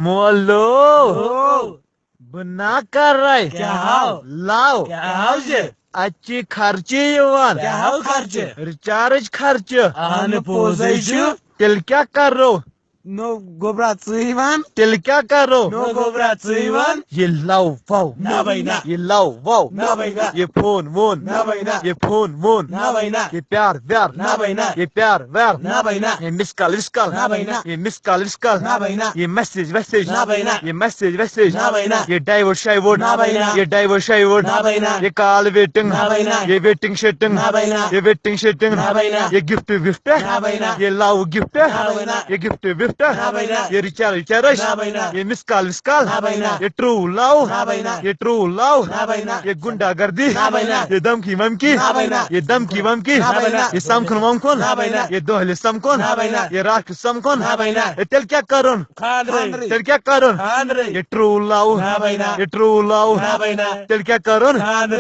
مولو بنا کر رہے لاو اچھی خرچی یوان ریچارج خرچ تیل کیا کر رو نو گوبرا ژیوان تیل کیا کر رو نو گوبرا ژیوان یہ لاو واو نہ بھینا یہ لاو واو نہ بھینا یہ فون وون نہ بھینا یہ فون وون نہ بھینا یہ پیار ویار نہ بھینا یہ پیار ویار نہ بھینا یہ مس کال نہ بھینا یہ مس کال نہ بھینا یہ میسج ویسیج نہ بھینا یہ میسج ویسیج نہ بھینا یہ ڈائیورٹ شائیورٹ نہ بھینا یہ ڈائیورٹ شائیورٹ نہ بھینا یہ کال ویٹنگ نہ بھینا یہ ویٹنگ شیٹنگ نہ بھینا یہ ویٹنگ شیٹنگ نہ بھینا یہ گفٹ وفٹ نہ بھینا یہ لاو گفٹ نہ بھینا یہ گفٹ وفٹ نہ بھینا یہ ریچارج ریچارج نہ بھینا یہ مس کال نہ بھینا یہ ٹرو لاو نہ بھینا یہ ٹرو لاو نہ بھینا یہ گنڈا گردی نہ بھینا یہ دمکی ومکی نہ بھینا یہ دمکی ومکی نہ بھینا یہ سمکن ومکن نہ بھینا یہ دوہلی سمکن نہ بھینا یہ راک سمکن نہ بھینا تیل کیا کرن خاندری تیل کیا کرن خاندری یہ ٹرو لاو نہ بھینا یہ ٹرو لاو نہ بھینا تیل کیا کرن خاندری